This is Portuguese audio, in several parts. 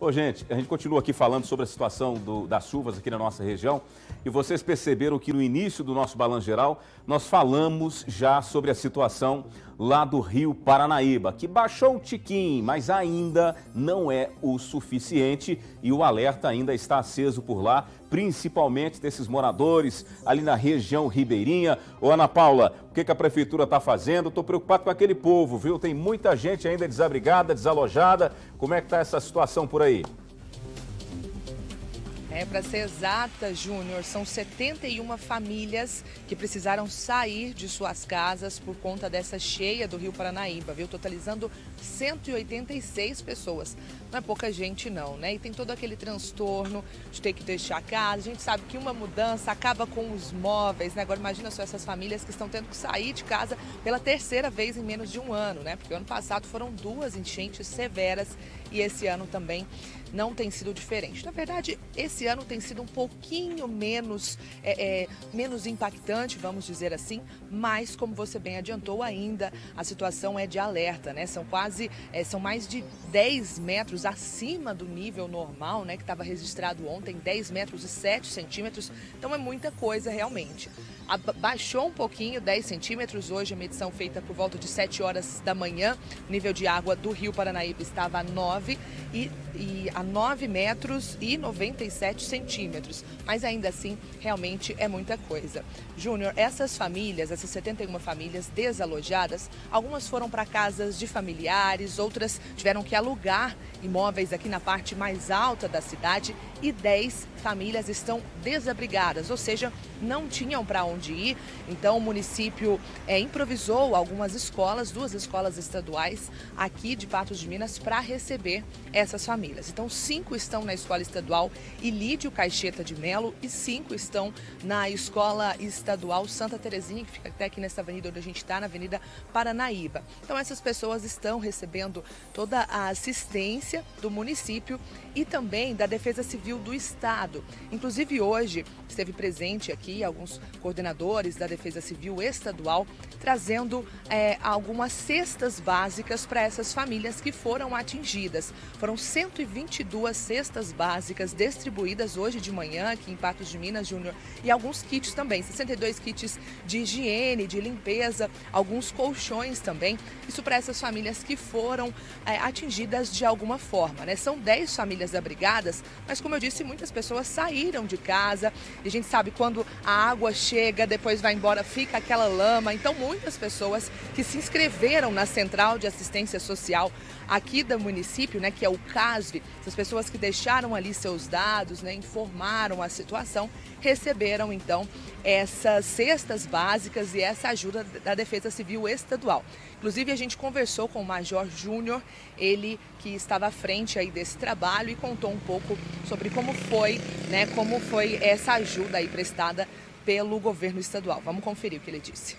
Ô, gente, a gente continua aqui falando sobre a situação das chuvas aqui na nossa região e vocês perceberam que no início do nosso Balanço Geral nós falamos já sobre a situação lá do Rio Paranaíba, que baixou um tiquinho, mas ainda não é o suficiente e o alerta ainda está aceso por lá, principalmente desses moradores ali na região ribeirinha. Ô, Ana Paula, o que a prefeitura está fazendo? Estou preocupado com aquele povo, viu? Tem muita gente ainda desabrigada, desalojada. Como é que está essa situação por aí? Para ser exata, Júnior, são 71 famílias que precisaram sair de suas casas por conta dessa cheia do Rio Paranaíba, viu? Totalizando 186 pessoas. Não é pouca gente não, né? E tem todo aquele transtorno de ter que deixar a casa. A gente sabe que uma mudança acaba com os móveis, né? Agora imagina só essas famílias que estão tendo que sair de casa pela terceira vez em menos de um ano, né? Porque o ano passado foram 2 enchentes severas e esse ano também não tem sido diferente. Na verdade, esse ano tem sido um pouquinho menos impactante, vamos dizer assim, mas como você bem adiantou, ainda a situação é de alerta, né? São mais de 10 metros acima do nível normal, né? Que estava registrado ontem, 10 metros e 7 centímetros, então é muita coisa realmente. Baixou um pouquinho, 10 centímetros, hoje a medição feita por volta de 7 horas da manhã, o nível de água do Rio Paranaíba estava a 9 metros e 97 centímetros, mas ainda assim realmente é muita coisa. Júnior, essas famílias, essas 71 famílias desalojadas, algumas foram para casas de familiares, outras tiveram que alugar imóveis aqui na parte mais alta da cidade e 10 famílias estão desabrigadas, ou seja, não tinham para onde ir. Então o município improvisou algumas escolas, 2 escolas estaduais aqui de Patos de Minas para receber essas famílias. Então 5 estão na escola estadual Ilídio Caixeta de Melo e 5 estão na escola estadual Santa Terezinha, que fica até aqui nessa avenida onde a gente está, na Avenida Paranaíba. Então essas pessoas estão recebendo toda a assistência do município e também da Defesa Civil do Estado. Inclusive hoje esteve presente aqui alguns coordenadores da Defesa Civil Estadual trazendo algumas cestas básicas para essas famílias que foram atingidas. Foram 122 cestas básicas distribuídas hoje de manhã aqui em Patos de Minas, Júnior, e alguns kits também, 62 kits de higiene, de limpeza, alguns colchões também. Isso para essas famílias que foram atingidas de alguma forma, né? São 10 famílias abrigadas, mas como eu disse, muitas pessoas saíram de casa e a gente sabe quando a água chega, depois vai embora, fica aquela lama. Então muitas pessoas que se inscreveram na Central de Assistência Social aqui do município, né, que é o CASV, essas pessoas que deixaram ali seus dados, né, informaram a situação, receberam então essas cestas básicas e essa ajuda da Defesa Civil Estadual. Inclusive a gente conversou com o Major Júnior, ele que estava à frente aí desse trabalho e contou um pouco sobre como foi essa ajuda aí prestada pelo governo estadual. Vamos conferir o que ele disse.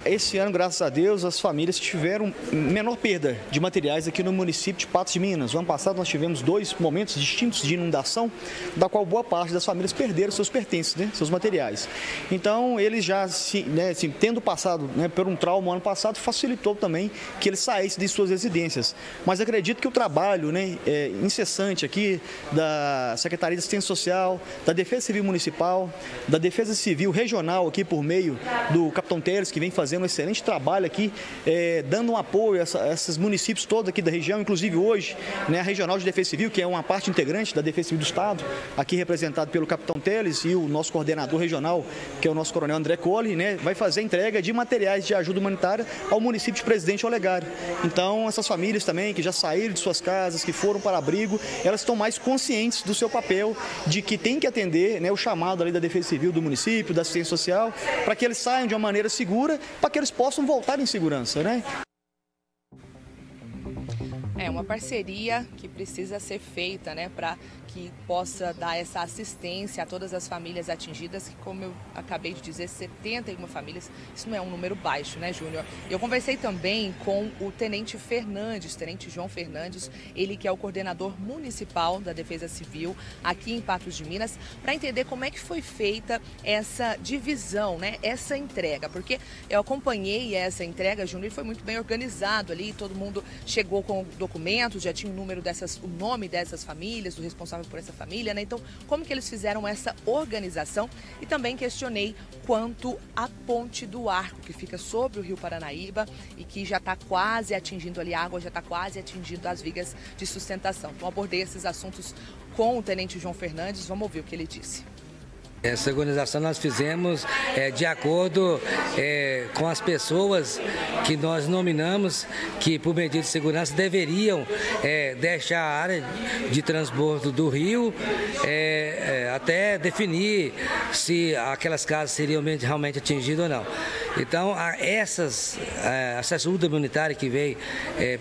Esse ano, graças a Deus, as famílias tiveram menor perda de materiais aqui no município de Patos de Minas. O ano passado nós tivemos 2 momentos distintos de inundação, da qual boa parte das famílias perderam seus pertences, né, seus materiais. Então, eles já, tendo passado por um trauma ano passado, facilitou também que eles saíssem de suas residências. Mas acredito que o trabalho incessante aqui da Secretaria de Assistência Social, da Defesa Civil Municipal, da Defesa Civil Regional aqui por meio do Capitão Teles, que vem fazendo um excelente trabalho aqui, dando um apoio a esses municípios todos aqui da região, inclusive hoje, a Regional de Defesa Civil, que é uma parte integrante da Defesa Civil do Estado, aqui representado pelo Capitão Teles e o nosso coordenador regional, que é o nosso Coronel André Colli, vai fazer a entrega de materiais de ajuda humanitária ao município de Presidente Olegário. Então, essas famílias também que já saíram de suas casas, que foram para abrigo, elas estão mais conscientes do seu papel, de que tem que atender o chamado ali da Defesa Civil do município, da assistência social, para que eles saiam de uma maneira segura, para que eles possam voltar em segurança, né? É uma parceria que precisa ser feita, né, para que possa dar essa assistência a todas as famílias atingidas, que, como eu acabei de dizer, 71 famílias, isso não é um número baixo, né, Júnior? Eu conversei também com o Tenente João Fernandes, ele que é o coordenador municipal da Defesa Civil aqui em Patos de Minas, para entender como é que foi feita essa divisão, né, essa entrega, porque eu acompanhei essa entrega, Júnior, e foi muito bem organizado ali, todo mundo chegou com documentos, já tinha o nome dessas famílias, do responsável por essa família, né? Então, como que eles fizeram essa organização? E também questionei quanto à ponte do Arco, que fica sobre o Rio Paranaíba e que já está quase atingindo ali, a água já está quase atingindo as vigas de sustentação. Então, abordei esses assuntos com o Tenente João Fernandes, vamos ouvir o que ele disse. Essa organização nós fizemos de acordo com as pessoas que nós nominamos que, por medida de segurança, deveriam deixar a área de transbordo do rio até definir se aquelas casas seriam realmente atingidas ou não. Então, essa ajuda humanitária que veio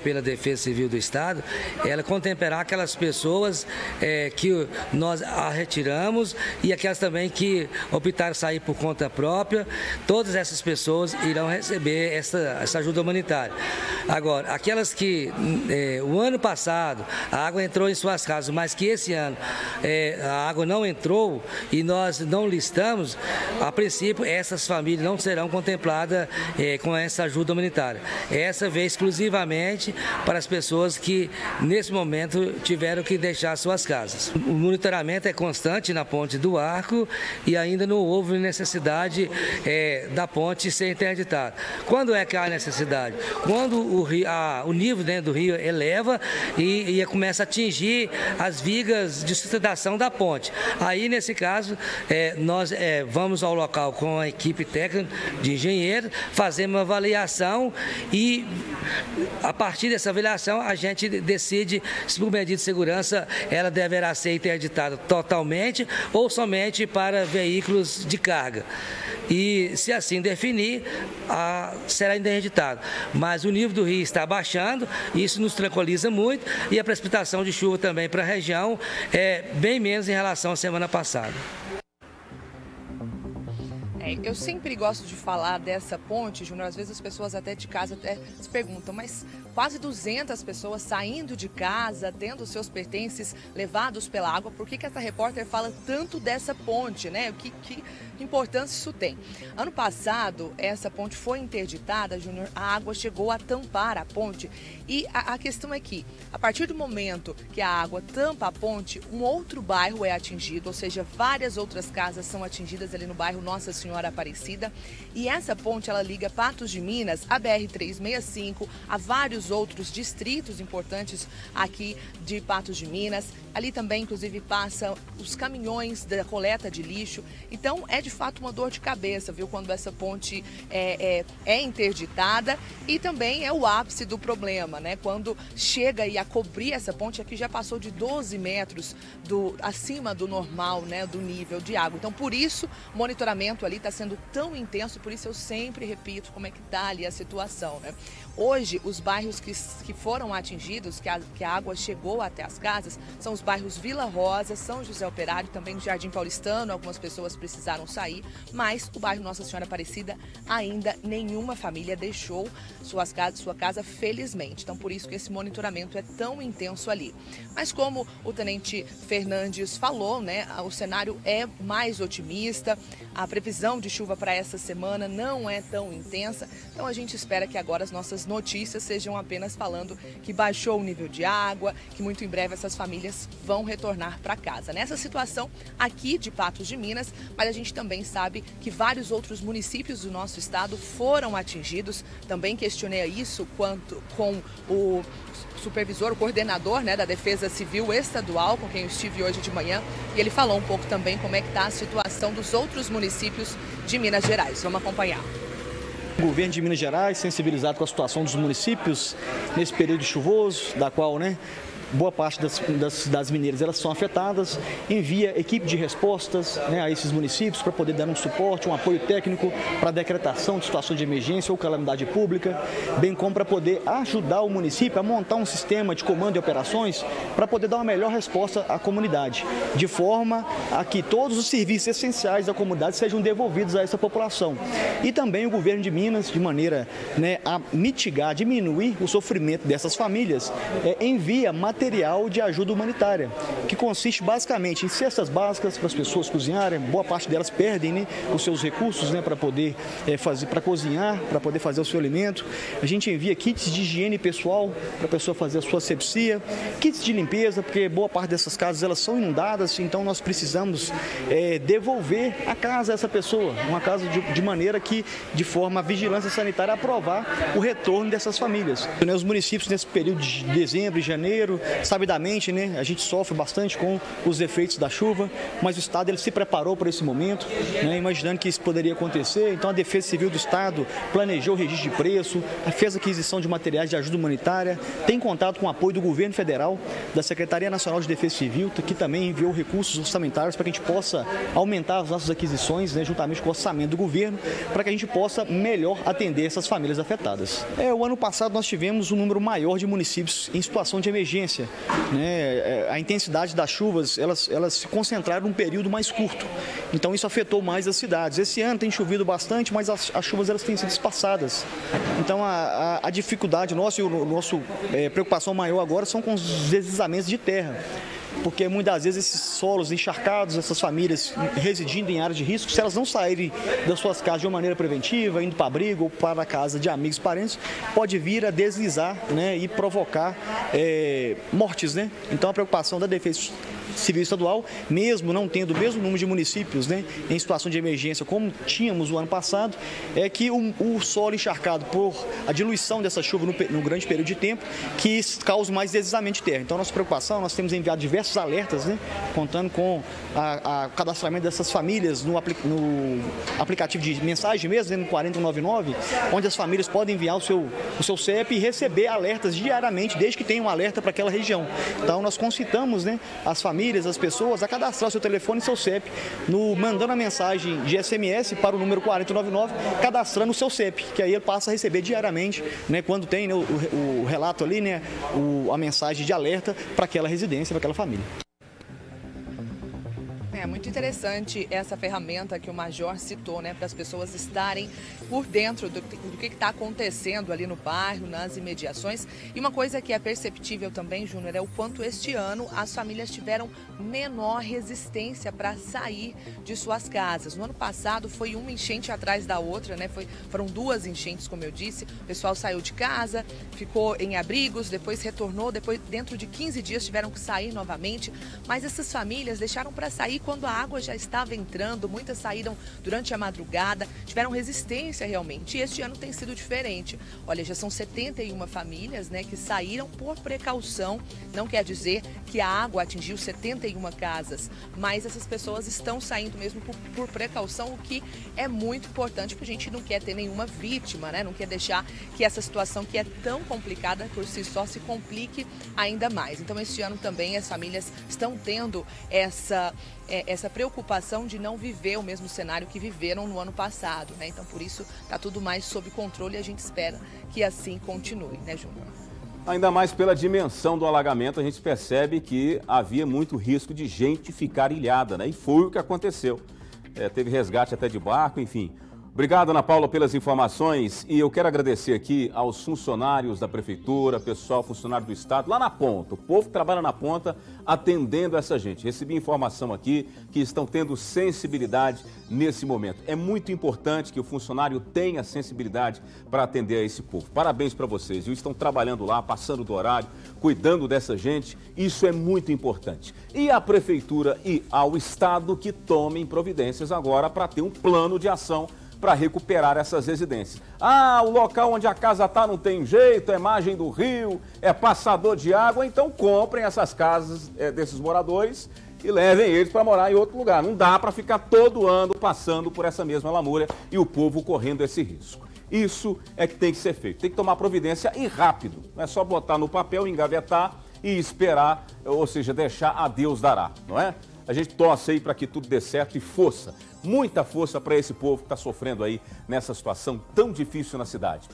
pela Defesa Civil do Estado, ela contemplará aquelas pessoas que nós a retiramos e aquelas também que optaram sair por conta própria. Todas essas pessoas irão receber essa ajuda humanitária. Agora, aquelas que o ano passado a água entrou em suas casas, mas que esse ano a água não entrou e nós não listamos, a princípio essas famílias não serão contempladas com essa ajuda humanitária. Essa veio exclusivamente para as pessoas que nesse momento tiveram que deixar suas casas. O monitoramento é constante na ponte do Arco e ainda não houve necessidade da ponte ser interditada. Quando é que há necessidade? Quando o nível dentro do rio eleva e começa a atingir as vigas de sustentação da ponte. Aí, nesse caso, nós vamos ao local com a equipe técnica de engenheiros, fazemos uma avaliação e, a partir dessa avaliação, a gente decide se, por medida de segurança, ela deverá ser interditada totalmente ou somente para veículos de carga. E, se assim definir, será interditado. Mas o nível do rio está baixando, isso nos tranquiliza muito e a precipitação de chuva também para a região é bem menos em relação à semana passada. Eu sempre gosto de falar dessa ponte, Júnior, às vezes as pessoas até de casa se perguntam, mas quase 200 pessoas saindo de casa, tendo seus pertences levados pela água, por que essa repórter fala tanto dessa ponte, né? Que importância isso tem? Ano passado, essa ponte foi interditada, Júnior, a água chegou a tampar a ponte e a questão é que, a partir do momento que a água tampa a ponte, um outro bairro é atingido, ou seja, várias outras casas são atingidas ali no bairro Nossa Senhora Aparecida, e essa ponte ela liga Patos de Minas, a BR-365, a vários outros distritos importantes aqui de Patos de Minas. Ali também, inclusive, passam os caminhões da coleta de lixo. Então, é de fato uma dor de cabeça, viu, quando essa ponte é interditada, e também é o ápice do problema, né? Quando chega a cobrir essa ponte, aqui já passou de 12 metros acima do normal, né, do nível de água. Então, por isso, o monitoramento ali está sendo tão intenso, por isso eu sempre repito como é que está ali a situação, né? Hoje, os bairros que foram atingidos, que a água chegou até as casas, são os bairros Vila Rosa, São José Operário, também o Jardim Paulistano, algumas pessoas precisaram sair, mas o bairro Nossa Senhora Aparecida ainda nenhuma família deixou sua casa, felizmente. Então, por isso que esse monitoramento é tão intenso ali. Mas como o Tenente Fernandes falou, né, o cenário é mais otimista, a previsão de chuva para essa semana não é tão intensa, então a gente espera que agora as nossas notícias sejam apenas falando que baixou o nível de água, que muito em breve essas famílias vão retornar para casa. Nessa situação aqui de Patos de Minas, mas a gente também sabe que vários outros municípios do nosso estado foram atingidos. Também questionei isso com o supervisor, o coordenador, né, da Defesa Civil Estadual, com quem eu estive hoje de manhã, e ele falou um pouco também como é que está a situação dos outros municípios de Minas Gerais. Vamos acompanhar. O governo de Minas Gerais, sensibilizado com a situação dos municípios nesse período chuvoso, da qual, né, boa parte das cidades mineiras elas são afetadas, envia equipe de respostas, né, a esses municípios para poder dar um suporte, um apoio técnico para a decretação de situação de emergência ou calamidade pública, bem como para poder ajudar o município a montar um sistema de comando e operações para poder dar uma melhor resposta à comunidade, de forma a que todos os serviços essenciais da comunidade sejam devolvidos a essa população. E também o governo de Minas, de maneira, né, a mitigar, diminuir o sofrimento dessas famílias, envia materiais material de ajuda humanitária, que consiste basicamente em cestas básicas para as pessoas cozinharem. Boa parte delas perdem, né, os seus recursos, né, para poder para cozinhar, para poder fazer o seu alimento. A gente envia kits de higiene pessoal para a pessoa fazer a sua asepsia, kits de limpeza, porque boa parte dessas casas elas são inundadas, então nós precisamos devolver a casa a essa pessoa, uma casa de maneira que, de forma a vigilância sanitária, aprovar o retorno dessas famílias. Os municípios nesse período de dezembro e janeiro, sabidamente, né, a gente sofre bastante com os efeitos da chuva, mas o Estado ele se preparou para esse momento, né, imaginando que isso poderia acontecer. Então a Defesa Civil do Estado planejou o registro de preço, fez aquisição de materiais de ajuda humanitária, tem contato com o apoio do governo federal, da Secretaria Nacional de Defesa Civil, que também enviou recursos orçamentários para que a gente possa aumentar as nossas aquisições, né, juntamente com o orçamento do governo, para que a gente possa melhor atender essas famílias afetadas. O ano passado nós tivemos um número maior de municípios em situação de emergência, né? A intensidade das chuvas, elas se concentraram num período mais curto, então isso afetou mais as cidades. Esse ano tem chovido bastante, mas as chuvas elas têm sido espaçadas, então a dificuldade nossa e a nossa preocupação maior agora são com os deslizamentos de terra, porque muitas vezes esses solos encharcados, essas famílias residindo em áreas de risco, se elas não saírem das suas casas de uma maneira preventiva, indo para abrigo ou para a casa de amigos e parentes, pode vir a deslizar, né, e provocar mortes, né? Então a preocupação da Defesa Civil Estadual, mesmo não tendo o mesmo número de municípios, né, em situação de emergência como tínhamos o ano passado, é que o solo encharcado por a diluição dessa chuva no grande período de tempo, que causa mais deslizamento de terra. Então, nossa preocupação, nós temos enviado diversos alertas, né, contando com o cadastramento dessas famílias no aplicativo de mensagem mesmo, né, no 4099, onde as famílias podem enviar o seu CEP e receber alertas diariamente, desde que tenha um alerta para aquela região. Então, nós concitamos, né, as famílias, as pessoas, a cadastrar o seu telefone e seu CEP, mandando a mensagem de SMS para o número 4099, cadastrando o seu CEP, que aí ele passa a receber diariamente, né, quando tem, né, o relato ali, né, a mensagem de alerta para aquela residência, para aquela família. É muito interessante essa ferramenta que o Major citou, né, para as pessoas estarem por dentro do que está acontecendo ali no bairro, nas imediações. E uma coisa que é perceptível também, Júnior, é o quanto este ano as famílias tiveram menor resistência para sair de suas casas. No ano passado foi uma enchente atrás da outra, né? Foram duas enchentes, como eu disse. O pessoal saiu de casa, ficou em abrigos, depois retornou, depois dentro de 15 dias tiveram que sair novamente. Mas essas famílias deixaram para sair quando a água já estava entrando, muitas saíram durante a madrugada, tiveram resistência realmente. E este ano tem sido diferente. Olha, já são 71 famílias, né, que saíram por precaução. Não quer dizer que a água atingiu 71 casas, mas essas pessoas estão saindo mesmo por precaução, o que é muito importante, porque a gente não quer ter nenhuma vítima, né? Não quer deixar que essa situação que é tão complicada por si só se complique ainda mais. Então, este ano também as famílias estão tendo essa preocupação de não viver o mesmo cenário que viveram no ano passado, né? Então, por isso, está tudo mais sob controle e a gente espera que assim continue, né, Júnior? Ainda mais pela dimensão do alagamento, a gente percebe que havia muito risco de gente ficar ilhada, né? E foi o que aconteceu. Teve resgate até de barco, enfim. Obrigado, Ana Paula, pelas informações, e eu quero agradecer aqui aos funcionários da Prefeitura, pessoal, funcionário do Estado, lá na ponta, o povo que trabalha na ponta, atendendo essa gente. Recebi informação aqui que estão tendo sensibilidade nesse momento. É muito importante que o funcionário tenha sensibilidade para atender a esse povo. Parabéns para vocês, viu? Estão trabalhando lá, passando do horário, cuidando dessa gente, isso é muito importante. E a Prefeitura e ao Estado que tomem providências agora para ter um plano de ação para recuperar essas residências. Ah, o local onde a casa está não tem jeito, é margem do rio, é passador de água, então comprem essas casas desses moradores e levem eles para morar em outro lugar. Não dá para ficar todo ano passando por essa mesma lamúria e o povo correndo esse risco. Isso é que tem que ser feito, tem que tomar providência e rápido. Não é só botar no papel, engavetar e esperar, ou seja, deixar a Deus dará, não é? A gente torce aí para que tudo dê certo e força, muita força para esse povo que está sofrendo aí nessa situação tão difícil na cidade.